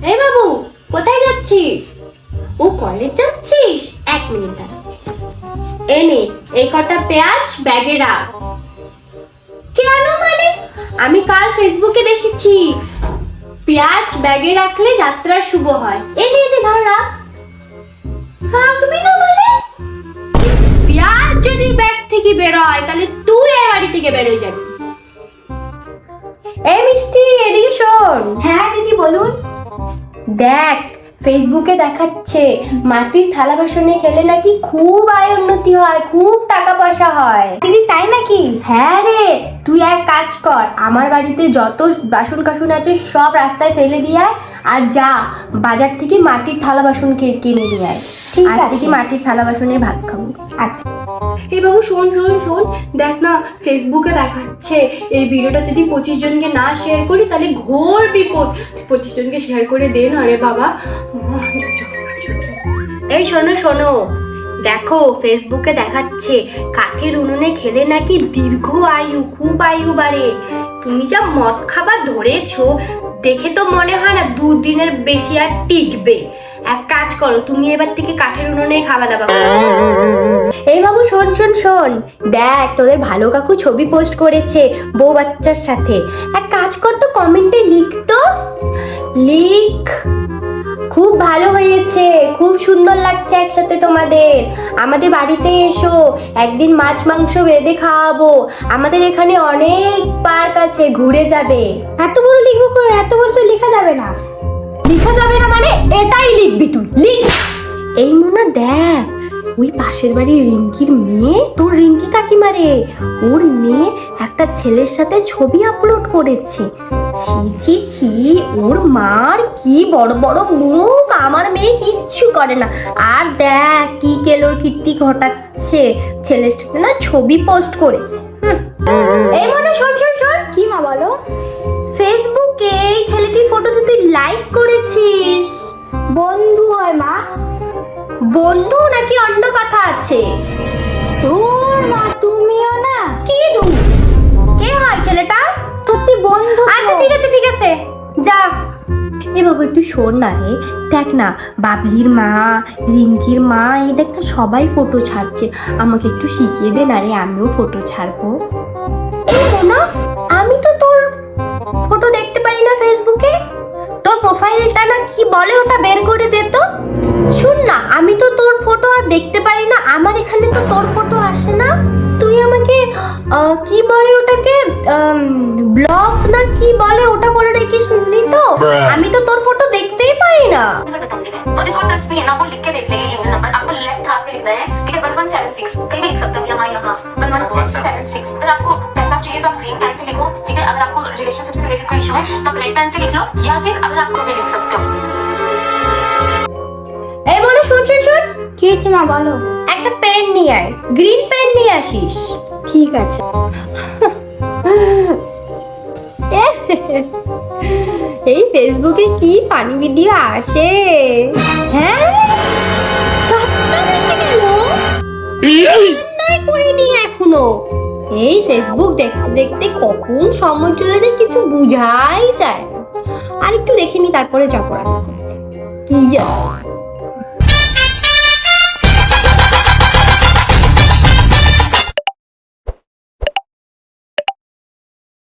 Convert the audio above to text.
এই বাবু, কোথায় যাচ্ছিস? ও কলেজ যাচ্ছিস? 1 মিনিট দাঁড়া। এনে এই কটা পেঁয়াজ ব্যাগে রাখ। কেন মানে? আমি কাল ফেসবুকে দেখেছি পেঁয়াজ ব্যাগে রাখলে যাত্রা শুভ হয়। এনে এনে ধর রাখ। রাখবি না মানে? পেঁয়াজ যদি ব্যাগ থেকে বের হয় তাহলে তুই এই বাড়ি থেকে বের হয়ে যাবি। এই মিষ্টি, এদিকে শোন। হ্যাঁ দিদি বলুন। দেখ, ফেসবুকে দেখাচ্ছে মাটির থালা বাসনে খেলে নাকি খুব আয় উন্নতি হয়, খুব টাকা পয়সা হয়। দিদি তাই নাকি? হ্যাঁ রে, তুই এক কাজ কর, আমার বাড়িতে যত বাসন কাসন আছে সব রাস্তায় ফেলে দিয়ে আয়, আর যা বাজার থেকে মাটির থালা বাসন কিনে নিয়ে আয়। ঠিক আজ আছে। থেকে মাটির থালা বাসনে ভাত খাবো। আচ্ছা। এই বাবু শোন শোন শোন, দেখ না ফেসবুকে দেখাচ্ছে এই ভিডিওটা যদি 25 জনকে না শেয়ার করি তাহলে ঘোর বিপদ। 25 জনকে শেয়ার করে দে না রে বাবা। এই শোনো শোনো, দেখো ফেসবুকে দেখাচ্ছে কাঠের উনুনে খেলে নাকি দীর্ঘ আয়ু, খুব আয়ু বাড়ে। তুমি যা মদ খাবার ধরেছো, দেখে তো মনে হয় না 2 দিনের বেশি আর টিকবে। এক কাজ করো, তুমি এবার থেকে কাঠের উনুনে খাওয়া দাওয়া করো। এই বাবু শোন শোন শোন, দেখ তোদের ভালো কাকু ছবি পোস্ট করেছে বউ বাচ্চার সাথে। এক কাজ কর তো, কমেন্টে লিখ তো, লিখ খুব ভালো হয়েছে, খুব সুন্দর লাগছে একসাথে তোমাদের। আমাদের বাড়িতে এসো, একদিন মাছ মাংস বেঁধে খাওয়াবো। আমাদের এখানে অনেক পার্ক আছে, ঘুরে যাবে। এত বড় লিখবো করে? এত বড় তো লেখা যাবে না। লেখা যাবে না মানে? এটাই লিখবি তুই, লিখ। এই মোনা দেখ, ওই পাশের বাড়ির রিঙ্কির মেয়ে, তোর রিঙ্কি কাকিমা রে, ওর মেয়ে একটা ছেলের সাথে ছবি আপলোড করেছে। ছি ছি ছি, ওর মার কি বড় বড় মুখ, আমার মেয়ে কিচ্ছু করে না। আর দেখ কি কেলোর কীর্তি ঘটাচ্ছে, ছেলের সাথে না ছবি পোস্ট করেছে। এই মোনা শোন শোন শোন। কি মা বলো? ফেসবুকে এই ছেলেটির ফটোতে তুই লাইক করেছিস। বন্ধু হয় মা। বন্ধু নাকি অন্য কথা আছে? তোর মা, তুমিও না? কি দু, কে হয় ছেলেটা? সত্যি বন্ধু? আচ্ছা ঠিক আছে ঠিক আছে, যা। এ বাবু একটু শোন না রে, দেখ না বাবলির মা, রিঙ্কির মা, এই দেখ না সবাই ফটো ছাড়ছে। আমাকে একটু শিখিয়ে দে না রে, আমিও ফটো ছাড়বো। এই না, আমি তো তোর ফটো দেখতে পারি না ফেসবুকে। তোর প্রোফাইলটা না কি বলে, ওটা বের করে দে তো। শুন না, আমি তো তোর ফটো আর দেখতে পারি না, আমার এখানে তো তোর ফটো আসে না। তুই আমাকে কি বলে ওটাকে, ব্লগ না কি বলে ওটা করে রেখিস নি তো? আমি তো তোর ফটো দেখতেই পারি না। तो जिसको टच भी है ना वो लिख के देख लेंगे। ईमेल नंबर आपको लेफ्ट हाथ पे लिखना है, ठीक है? 1176 कहीं भी लिख सकते हो, यहाँ यहाँ 1176। अगर आपको पैसा चाहिए तो आप ग्रीन पेन से लिखो, ठीक है? अगर आपको रिलेशनशिप से रिलेटेड कोई इशू है तो आप रेड पेन से लिख लो, या फिर अगर आपको भी लिख सकते हो। এই বলো শোন শোন শোন, কি হচ্ছে মা বলো? একটা পেন নিয়ে আয়, গ্রিন পেন নিয়ে আসিস। ঠিক আছে। এই ফেসবুকে কি ফানি ভিডিও আসে, হ্যাঁ? রান্নাই করিনি এখনো। এই ফেসবুক দেখতে দেখতে কখন সময় চলে যায় কিছু বুঝাই যায় না। আর একটু দেখে নি, তারপরে যাবো রান্না করতে। কি আছে